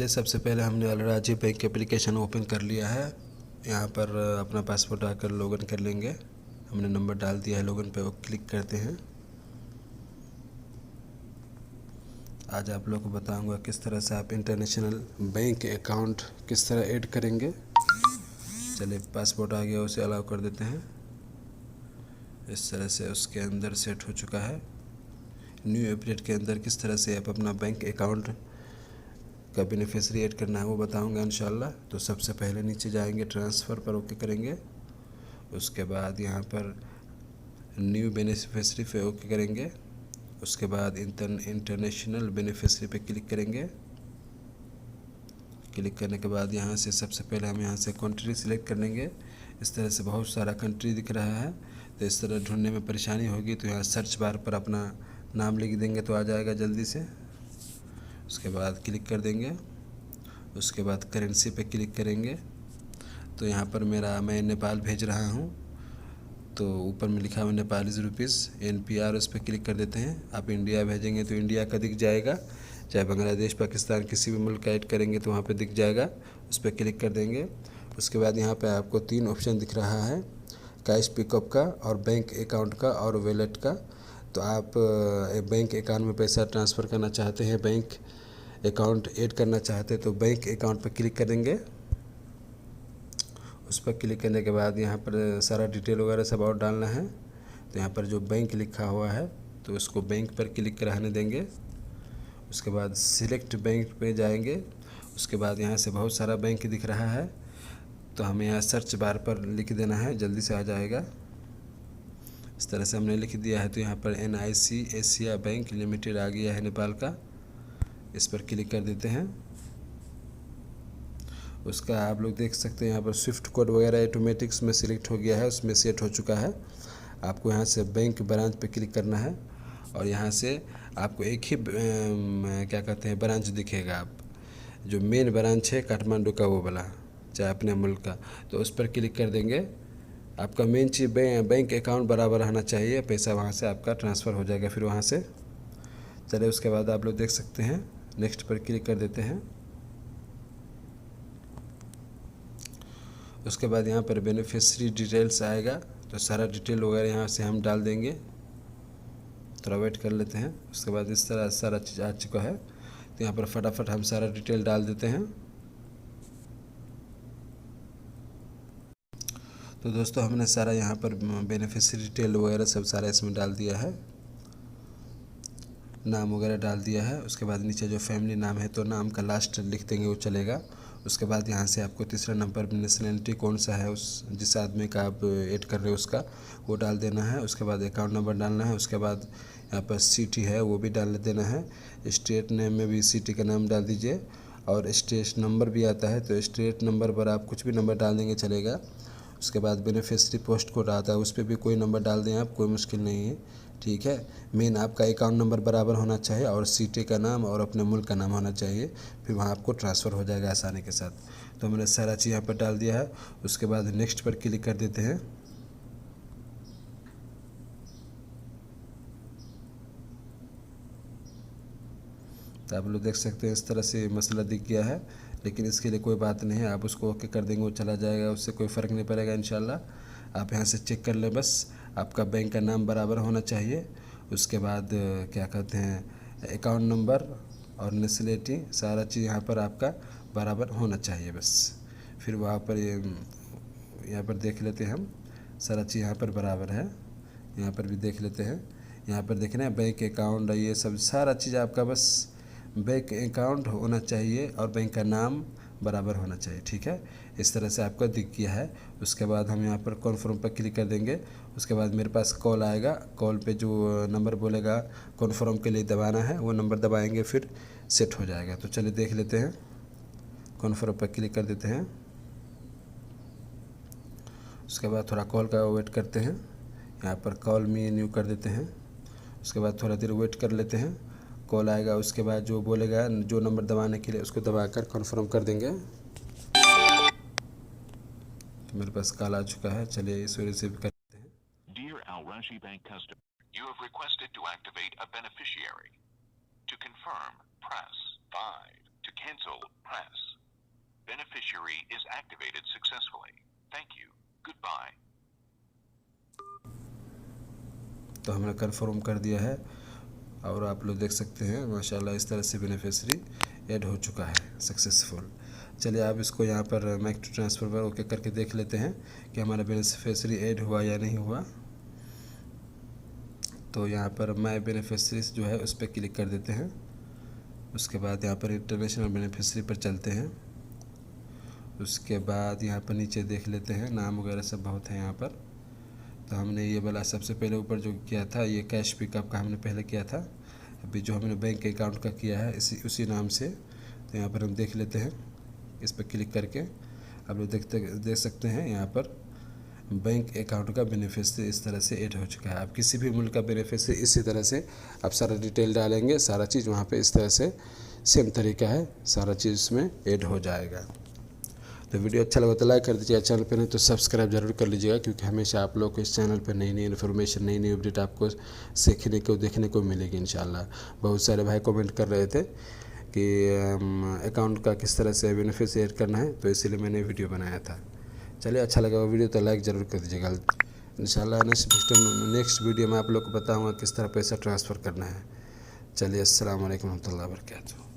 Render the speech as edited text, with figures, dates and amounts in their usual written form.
सबसे पहले हमने अलराजी बैंक एप्लीकेशन ओपन कर लिया है। यहाँ पर अपना पासवर्ड आकर लॉगिन कर लेंगे। हमने नंबर डाल दिया है, लॉगिन पे वो क्लिक करते हैं। आज आप लोग को बताऊंगा किस तरह से आप इंटरनेशनल बैंक अकाउंट किस तरह ऐड करेंगे। चलिए, पासवर्ड आ गया, उसे अलाउ कर देते हैं। इस तरह से उसके अंदर सेट हो चुका है। न्यू अपडेट के अंदर किस तरह से आप अपना बैंक अकाउंट का बेनिफिशियरी ऐड करना है वो बताऊंगा इंशाल्लाह। तो सबसे पहले नीचे जाएंगे, ट्रांसफ़र पर ओके करेंगे। उसके बाद यहाँ पर न्यू बेनिफिशियरी पे ओके करेंगे। उसके बाद इंटरनेशनल बेनिफिशियरी पे क्लिक करेंगे। क्लिक करने के बाद यहाँ से सबसे पहले हम यहाँ से कंट्री सिलेक्ट कर लेंगे। इस तरह से बहुत सारा कंट्री दिख रहा है, तो इस तरह ढूंढने में परेशानी होगी, तो यहाँ सर्च बार पर अपना नाम लिख देंगे तो आ जाएगा जल्दी से। उसके बाद क्लिक कर देंगे। उसके बाद करेंसी पे क्लिक करेंगे। तो यहाँ पर मैं नेपाल भेज रहा हूँ, तो ऊपर में लिखा हुआ नेपालीज़ रुपीज़ NPR, उस पर क्लिक कर देते हैं। आप इंडिया भेजेंगे तो इंडिया का दिख जाएगा, चाहे बांग्लादेश पाकिस्तान किसी भी मुल्क का ऐड करेंगे तो वहाँ पे दिख जाएगा, उस पर क्लिक कर देंगे। उसके बाद यहाँ पे आपको 3 ऑप्शन दिख रहा है, कैश पिकअप का और बैंक अकाउंट का और वॉलेट का। तो आप बैंक अकाउंट में पैसा ट्रांसफ़र करना चाहते हैं, बैंक अकाउंट ऐड करना चाहते हैं तो बैंक अकाउंट पर क्लिक करेंगे। उस पर क्लिक करने के बाद यहाँ पर सारा डिटेल वगैरह सब और डालना है। तो यहाँ पर जो बैंक लिखा हुआ है तो उसको बैंक पर क्लिक कराने देंगे। उसके बाद सिलेक्ट बैंक पे जाएंगे। उसके बाद यहाँ से बहुत सारा बैंक दिख रहा है, तो हमें यहाँ सर्च बार पर लिख देना है, जल्दी से आ जाएगा। इस तरह से हमने लिख दिया है। तो यहाँ पर NIC एशिया बैंक लिमिटेड आ गया है नेपाल का, इस पर क्लिक कर देते हैं। उसका आप लोग देख सकते हैं यहाँ पर स्विफ्ट कोड वगैरह ऑटोमेटिक्स में सिलेक्ट हो गया है, उसमें सेट हो चुका है। आपको यहाँ से बैंक ब्रांच पे क्लिक करना है और यहाँ से आपको एक ही क्या कहते हैं ब्रांच दिखेगा। आप जो मेन ब्रांच है काठमांडू का वो वाला, चाहे अपने मुल्क का, तो उस पर क्लिक कर देंगे। आपका मेन चीज़ बैंक अकाउंट बराबर रहना चाहिए, पैसा वहाँ से आपका ट्रांसफ़र हो जाएगा फिर वहाँ से। चलिए, उसके बाद आप लोग देख सकते हैं, नेक्स्ट पर क्लिक कर देते हैं। उसके बाद यहाँ पर बेनिफिशियरी डिटेल्स आएगा, तो सारा डिटेल वगैरह यहाँ से हम डाल देंगे। थोड़ा वेट कर लेते हैं। उसके बाद इस तरह सारा चीज़ आ चुका है, तो यहाँ पर फटाफट हम सारा डिटेल डाल देते हैं। तो दोस्तों, हमने सारा यहाँ पर बेनिफिशियरी डिटेल वगैरह सब सारा इसमें डाल दिया है, नाम वगैरह डाल दिया है। उसके बाद नीचे जो फैमिली नाम है तो नाम का लास्ट लिख देंगे, वो चलेगा। उसके बाद यहाँ से आपको तीसरा नंबर नेशनलिटी कौन सा है, उस जिस आदमी का आप ऐड कर रहे हो उसका, वो डाल देना है। उसके बाद अकाउंट नंबर डालना है। उसके बाद यहाँ पर सिटी है वो भी डाल देना है। स्टेट नेम में भी सिटी का नाम डाल दीजिए, और स्टेट नंबर भी आता है, तो स्टेट नंबर पर आप कुछ भी नंबर डाल देंगे चलेगा। उसके बाद बेनिफिशियरी पोस्ट कोड आता है, उस पर भी कोई नंबर डाल दें आप, कोई मुश्किल नहीं है, ठीक है। मेन आपका अकाउंट नंबर बराबर होना चाहिए और सिटी का नाम और अपने मुल्क का नाम होना चाहिए, फिर वहाँ आपको ट्रांसफ़र हो जाएगा आसानी के साथ। तो मैंने सारा चीज़ यहाँ पर डाल दिया है। उसके बाद नेक्स्ट पर क्लिक कर देते हैं। तो आप लोग देख सकते हैं इस तरह से मसला दिख गया है, लेकिन इसके लिए कोई बात नहीं है, आप उसको ओके कर देंगे वो चला जाएगा, उससे कोई फ़र्क नहीं पड़ेगा इंशाल्लाह। आप यहाँ से चेक कर लें, बस आपका बैंक का नाम बराबर होना चाहिए। उसके बाद क्या कहते हैं अकाउंट नंबर और नेशनलिटी, सारा चीज़ यहाँ पर आपका बराबर होना चाहिए बस। फिर वहाँ पर यहाँ पर देख लेते हैं हम, सारा चीज़ यहाँ पर बराबर है। यहाँ पर भी देख लेते हैं, यहाँ पर देख रहे हैं बैंक अकाउंट, ये सब सारा चीज़ आपका बस बैंक अकाउंट होना चाहिए और बैंक का नाम बराबर होना चाहिए, ठीक है। इस तरह से आपका दिख गया है। उसके बाद हम यहाँ पर कॉन्फर्म पर क्लिक कर देंगे। उसके बाद मेरे पास कॉल आएगा, कॉल पे जो नंबर बोलेगा कॉन्फर्म के लिए दबाना है, वो नंबर दबाएंगे फिर सेट हो जाएगा। तो चलिए देख लेते हैं, कॉन्फर्म पर क्लिक कर देते हैं। उसके बाद थोड़ा कॉल का वेट करते हैं, यहाँ पर कॉल मी न्यू कर देते हैं। उसके बाद थोड़ा देर वेट कर लेते हैं, कॉल आएगा। उसके बाद जो बोलेगा जो नंबर दबाने के लिए उसको दबाकर कन्फर्म कर देंगे। तो मेरे पास कॉल आ चुका है, चलिए इसको रिसीव करते हैं। Dear Al Rashi Bank customer, you have requested to activate a beneficiary. To confirm, press 5. To cancel, press beneficiary is activated successfully. Thank you. Goodbye. तो हमने कन्फर्म कर दिया है और आप लोग देख सकते हैं माशाल्लाह इस तरह से बेनिफिशरी ऐड हो चुका है सक्सेसफुल। चलिए आप इसको यहाँ पर मैक टू ट्रांसफ़र पर ओके करके देख लेते हैं कि हमारा बेनिफिशरी ऐड हुआ या नहीं हुआ। तो यहाँ पर माय बेनिफिशरीज जो है उस पर क्लिक कर देते हैं। उसके बाद यहाँ पर इंटरनेशनल बेनिफिशरी पर चलते हैं। उसके बाद यहाँ पर नीचे देख लेते हैं, नाम वगैरह सब बहुत है यहाँ पर। तो हमने ये वाला सबसे पहले ऊपर जो किया था ये कैश पिकअप का हमने पहले किया था। अभी जो हमने बैंक अकाउंट का किया है उसी नाम से। तो यहाँ पर हम देख लेते हैं, इस पर क्लिक करके आप लोग देख सकते हैं यहाँ पर बैंक अकाउंट का बेनिफिशरी इस तरह से ऐड हो चुका है। आप किसी भी मुल्क का बेनिफिशरी इसी तरह से आप सारा डिटेल डालेंगे, सारा चीज़ वहाँ पे इस तरह से सेम तरीका है, सारा चीज़ इसमें ऐड हो जाएगा। तो वीडियो अच्छा लगा तो लाइक कर दीजिएगा, चैनल पर नहीं तो सब्सक्राइब जरूर कर लीजिएगा, क्योंकि हमेशा आप लोग को इस चैनल पर नई नई इन्फॉर्मेशन, नई नई अपडेट आपको सीखने को देखने को मिलेगी इंशाल्लाह। बहुत सारे भाई कमेंट कर रहे थे कि अकाउंट का किस तरह से बेनिफिट ऐड करना है, तो इसीलिए मैंने वीडियो बनाया था। चलिए अच्छा लगा वो वीडियो तो लाइक ज़रूर कर दीजिएगा। इंशाल्लाह नेक्स्ट वीडियो में आप लोग को बताऊँगा किस तरह पैसा ट्रांसफ़र करना है। चलिए अस्सलाम वालेकुम रहमतुल्लाहि व बरकातहू।